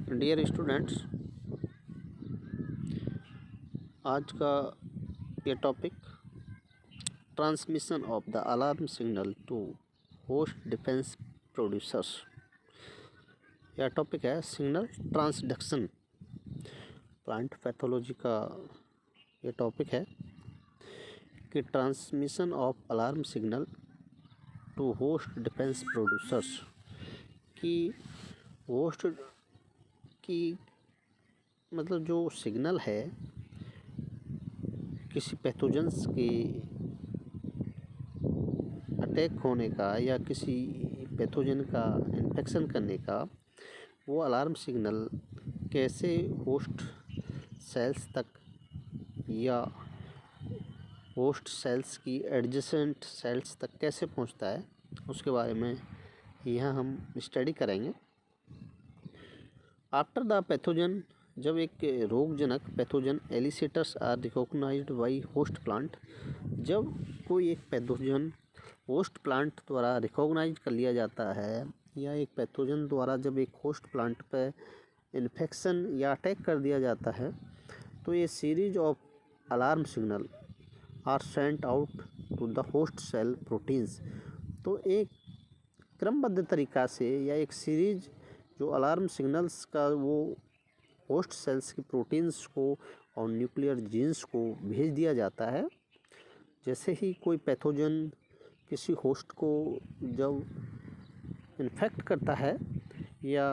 Dear students, आज का ये topic transmission of the alarm signal to host defence producers. यह टॉपिक है सिग्नल ट्रांसडक्शन। प्लांट पैथोलॉजी का ये टॉपिक है कि transmission of alarm signal to host defence producers की होस्ट की मतलब जो सिग्नल है किसी पैथोजेंस के अटैक होने का या किसी पैथोजन का इन्फेक्शन करने का, वो अलार्म सिग्नल कैसे होस्ट सेल्स तक या होस्ट सेल्स की एडजेसेंट सेल्स तक कैसे पहुंचता है, उसके बारे में यहाँ हम स्टडी करेंगे। आफ्टर द पैथोजन, जब एक रोगजनक pathogen elicitors are recognized by host plant, जब कोई एक पैथोजन होस्ट प्लांट द्वारा रिकॉग्नाइज कर लिया जाता है या एक पैथोजन द्वारा जब एक होस्ट प्लांट पे इन्फेक्शन या अटैक कर दिया जाता है, तो ये series of alarm signal are sent out to the host cell proteins. तो एक क्रमबद्ध तरीक़ा से या एक सीरीज जो अलार्म सिग्नल्स का वो होस्ट सेल्स की प्रोटीन्स को और न्यूक्लियर जीन्स को भेज दिया जाता है। जैसे ही कोई पैथोजन किसी होस्ट को जब इन्फेक्ट करता है या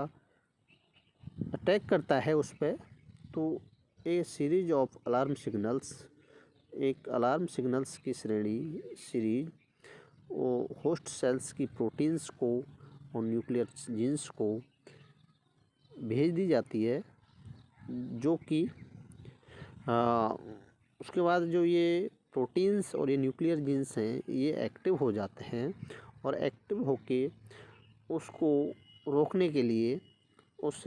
अटैक करता है उस पर, तो ए सीरीज ऑफ अलार्म सिग्नल्स, एक अलार्म सिग्नल्स की सीरीज वो होस्ट सेल्स की प्रोटीन्स को और न्यूक्लियर जीन्स को भेज दी जाती है, जो कि उसके बाद जो ये प्रोटीन्स और ये न्यूक्लियर जीन्स हैं ये एक्टिव हो जाते हैं और एक्टिव होके उसको रोकने के लिए, उस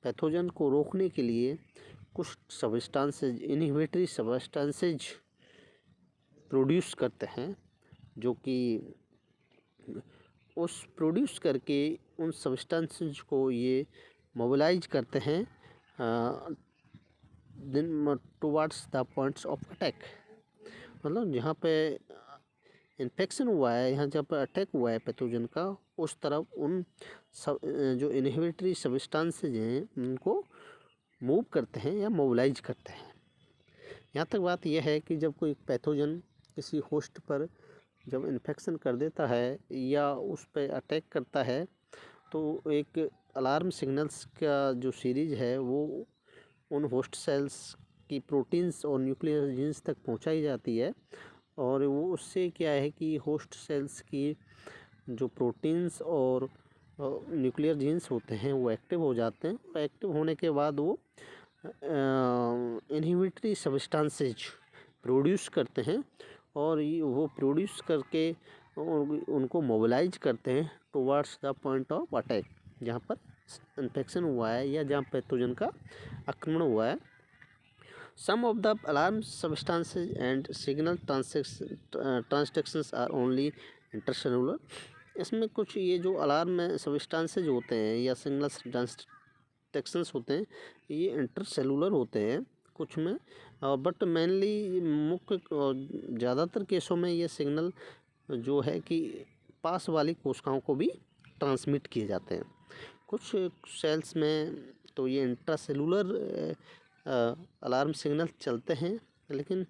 पैथोजन को रोकने के लिए कुछ सब्सटेंसेज, इनहिबिटरी सब्सटेंसेज प्रोड्यूस करते हैं, जो कि उस प्रोड्यूस करके उन सब्सटेंसेज को ये मोबिलाइज करते हैं towards the points of attack. मतलब जहाँ पे इन्फेक्शन हुआ है, यहाँ जहाँ पर अटैक हुआ है पैथोजन का, उस तरफ उन सब जो इनहिबिटरी सब्सटेंसेज हैं उनको मूव करते हैं या मोबिलाइज करते हैं। यहाँ तक बात यह है कि जब कोई पैथोजन किसी होस्ट पर जब इन्फेक्शन कर देता है या उस पर अटैक करता है, तो एक अलार्म सिग्नल्स का जो सीरीज है वो उन होस्ट सेल्स की प्रोटीन्स और न्यूक्लियर जीन्स तक पहुंचाई जाती है, और वो उससे क्या है कि होस्ट सेल्स की जो प्रोटीन्स और न्यूक्लियर जीन्स होते हैं वो एक्टिव हो जाते हैं। एक्टिव होने के बाद वो इनहिबिटरी सब्सटेंसेज प्रोड्यूस करते हैं और वो प्रोड्यूस करके उनको मोबिलाइज करते हैं towards the point of attack, जहाँ पर इन्फेक्शन हुआ है या जहाँ पैथोजन का आक्रमण हुआ है। Some of the alarm substances and signal transductions are only intercellular. इसमें कुछ ये जो अलार्म सब्सटेंसेज होते हैं या सिग्नल ट्रांसडक्शंस होते हैं, ये इंटरसेलुलर होते हैं कुछ में, बट मेनली मुख्य ज़्यादातर केसों में ये सिग्नल जो है कि पास वाली कोशिकाओं को भी ट्रांसमिट किए जाते हैं। कुछ सेल्स में तो ये इंट्रासेलुलर अलार्म सिग्नल चलते हैं, लेकिन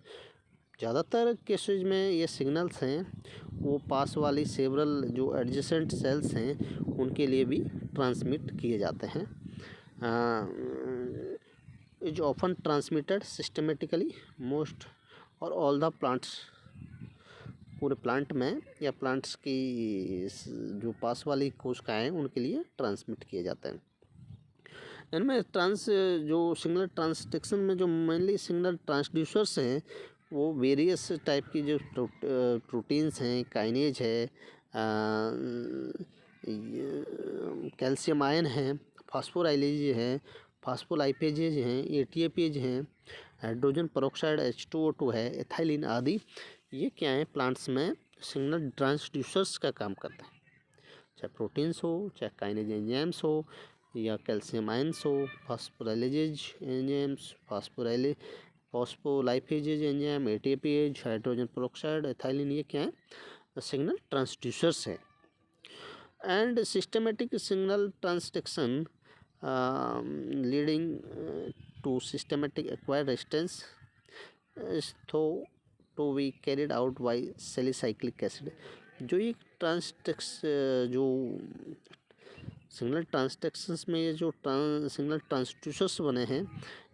ज़्यादातर केसेज में ये सिग्नल्स हैं वो पास वाली सेवरल जो एडजेसेंट सेल्स हैं उनके लिए भी ट्रांसमिट किए जाते हैं। Is often transmitted systematically most और ऑल द प्लांट्स, पूरे प्लांट में या प्लांट्स की जो पास वाली कोशिकाएँ हैं उनके लिए ट्रांसमिट किए जाते हैं। इनमें जो सिग्नल ट्रांसडक्शन में जो मेनली सिग्नल ट्रांसड्यूसर्स हैं वो वेरियस टाइप की जो प्रोटीन्स हैं, काइनेज है, कैल्शियम आयन है, फास्फोराइलेज है, फास्फोलाइपेजेज हैं, एटीएपेज हैं, हाइड्रोजन पेरोक्साइड H2O2 है, एथाइलिन आदि, ये क्या है प्लांट्स में सिग्नल ट्रांसड्यूसर्स का काम करते हैं। चाहे प्रोटीन्स हो, चाहे काइनेज एंजाइम्स हो, या कैल्शियम आयंस हो, phosphorylases enzymes, phospholipases enzyme, ATPase, hydrogen peroxide, ethylene, ये क्या है? सिग्नल ट्रांसड्यूसर्स हैं। And systematic signal transduction leading to systematic acquired resistance though to be carried out by salicylic acid. जो ये जो सिग्नल ट्रांसडक्शंस में ये जो सिग्नल ट्रांसड्यूसर्स बने हैं,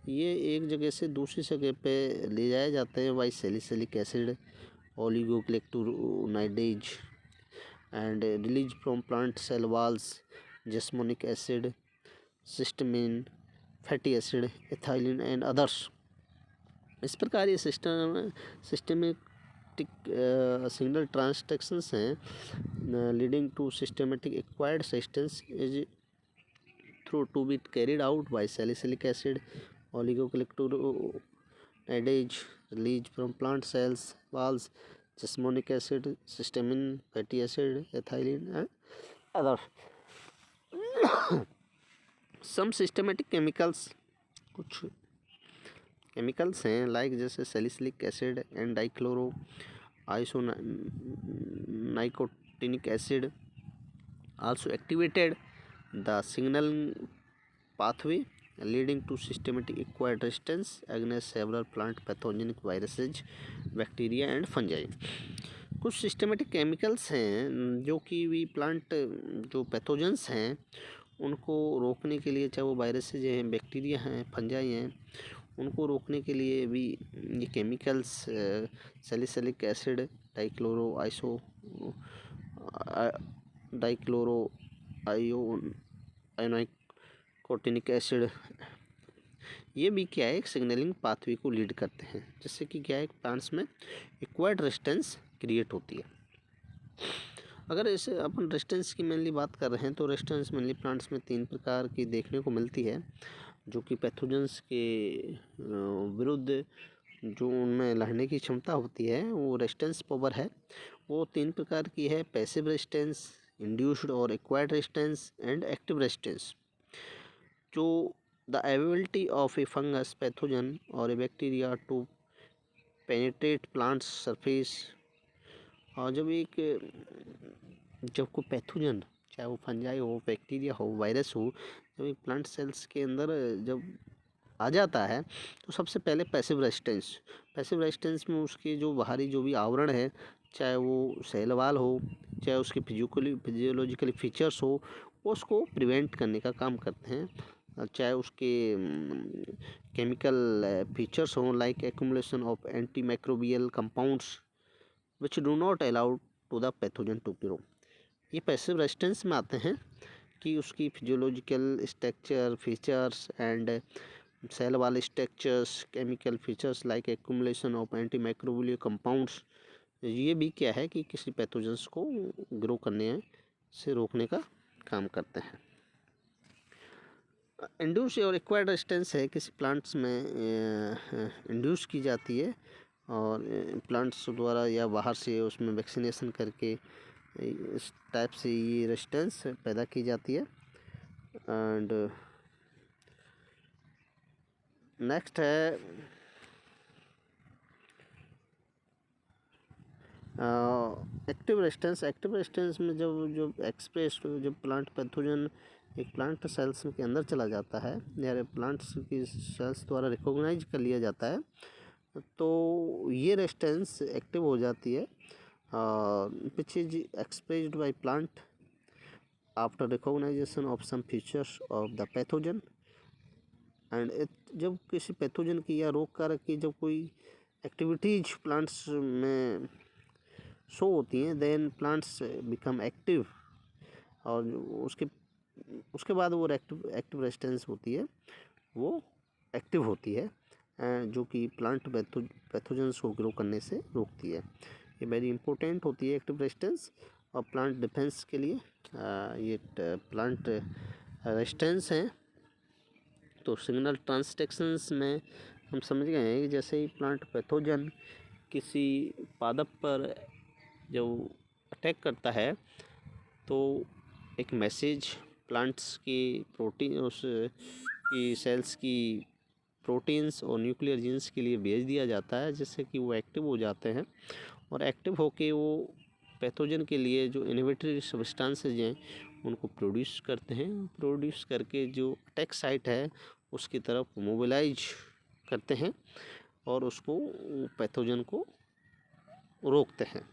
ये एक जगह से दूसरी जगह पे ले जाए जाते हैं by salicylic acid, oligogalacturonides and release from plant cell walls, jasmonic acid, systemin, fatty acid, ethylene and others. इस प्रकार ये सिस्टमेटिक सिग्नल ट्रांसडक्शंस हैं leading to systematic acquired resistance is through to be carried out by salicylic acid, oligogalacturonides, release from plant cells walls, jasmonic acid, systemin, fatty acid, ethylene and other. Some systematic chemicals, कुछ chemicals हैं like जैसे salicylic acid and dichloro आइसोनाइकोटिनिक acid also activated the signal pathway leading to systematic acquired resistance against several plant pathogenic viruses, bacteria and fungi। कुछ systematic chemicals हैं जो कि भी plant जो pathogens हैं उनको रोकने के लिए, चाहे वो वायरसेज हैं, बैक्टीरिया हैं, फंजाई हैं, उनको रोकने के लिए भी ये chemicals salicylic acid, dichloro isonicotinic acid, ये भी क्या है, एक सिग्नलिंग पाथवे को लीड करते हैं, जिससे कि क्या है, प्लांट्स में एक्वायर्ड रेजिस्टेंस क्रिएट होती है। अगर इसे अपन रेजिस्टेंस की मेनली बात कर रहे हैं तो रेजिस्टेंस मेनली प्लांट्स में 3 प्रकार की देखने को मिलती है, जो कि पैथोजेंस के विरुद्ध जो उनमें लड़ने की क्षमता होती है, वो रेजिस्टेंस पावर है, वो 3 प्रकार की है। पैसिव रेजिस्टेंस, इंड्यूस्ड और acquired resistance and active resistance. जो the ability of a fungus, pathogen और a bacteria to penetrate plants surface. और जब कोई पैथोजन, चाहे वो फंजाई हो, बैक्टीरिया हो, वायरस हो, जब एक प्लांट सेल्स के अंदर जब आ जाता है तो सबसे पहले पैसिव रेजिस्टेंस में उसके जो बाहरी जो भी आवरण है, चाहे वो सेल वॉल हो, चाहे उसके फिजियोलॉजिकल फीचर्स हो, वो उसको प्रिवेंट करने का काम करते हैं। चाहे उसके केमिकल फीचर्स हों like accumulation of anti microbial compounds which do not allowed to the pathogen to grow. ये पैसिव रेजिस्टेंस में आते हैं कि उसकी physiological structure features and cell वाले structures, chemical features like accumulation of anti microbial compounds, ये भी क्या है कि किसी पैथोजेंस को ग्रो करने से रोकने का काम करते हैं। इंड्यूस और एक्वायर्ड रेजिस्टेंस है किसी प्लांट्स में इंड्यूस की जाती है और प्लांट्स द्वारा या बाहर से उसमें वैक्सीनेशन करके इस टाइप से ये रेजिस्टेंस पैदा की जाती है। एंड नेक्स्ट है एक्टिव रेजिस्टेंस में जब प्लांट पैथोजन एक प्लांट सेल्स के अंदर चला जाता है या प्लांट्स की सेल्स द्वारा रिकॉग्नाइज कर लिया जाता है, तो ये रेजिस्टेंस एक्टिव हो जाती है which is expressed by plant after recognition of some features of the pathogen। And जब किसी पैथोजन की या रोग कारक की जब कोई एक्टिविटीज प्लांट्स में शो होती हैं, देन प्लांट्स बिकम एक्टिव, और उसके बाद वो एक्टिव रेजिस्टेंस होती है, वो एक्टिव होती है, जो कि प्लांट पैथोजेंस को ग्रो करने से रोकती है। ये वेरी इंपॉर्टेंट होती है एक्टिव रेजिस्टेंस, और प्लांट डिफेंस के लिए ये प्लांट रेजिस्टेंस हैं। तो सिग्नल ट्रांसडक्शंस में हम समझ गए हैं कि जैसे ही प्लांट पैथोजन किसी पादप पर जब अटैक करता है तो एक मैसेज प्लांट्स की प्रोटीन उस की सेल्स की प्रोटीन्स और न्यूक्लियर जीन्स के लिए भेज दिया जाता है, जिससे कि वो एक्टिव हो जाते हैं और एक्टिव होके वो पैथोजन के लिए जो इनहिबिटरी सब्सटेंसेज हैं उनको प्रोड्यूस करते हैं। प्रोड्यूस करके जो अटैक साइट है उसकी तरफ मोबिलाइज करते हैं और उसको पैथोजन को रोकते हैं।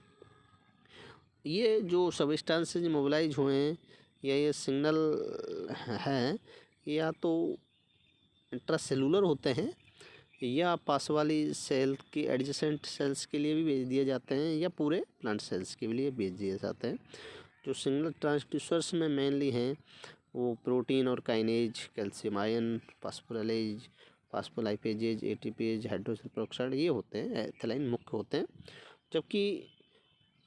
ये जो सब्सटेंसेज मोबिलाइज हुए हैं या ये सिग्नल हैं, या तो इंट्रासेलुलर होते हैं या पास वाली सेल की एडजेसेंट सेल्स के लिए भी भेज दिए जाते हैं या पूरे प्लांट सेल्स के लिए भेज दिए जाते हैं। जो सिग्नल ट्रांसड्यूसर्स में मेनली हैं वो प्रोटीन और kinase, calcium ion, phosphorylase, phospholipases, ATPase, hydrogen peroxide ये होते हैं, एथिलाइन मुख्य होते हैं। जबकि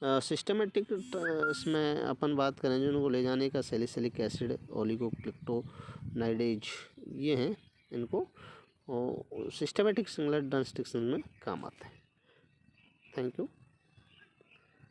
सिस्टमेटिक इसमें अपन बात करें जो उनको ले जाने का सैलिसिलिक एसिड, ओलिगोक्लिप्टोनाइडेज ये हैं, इनको सिस्टमेटिक सिग्नल ट्रांसडक्शन में काम आते हैं। Thank you.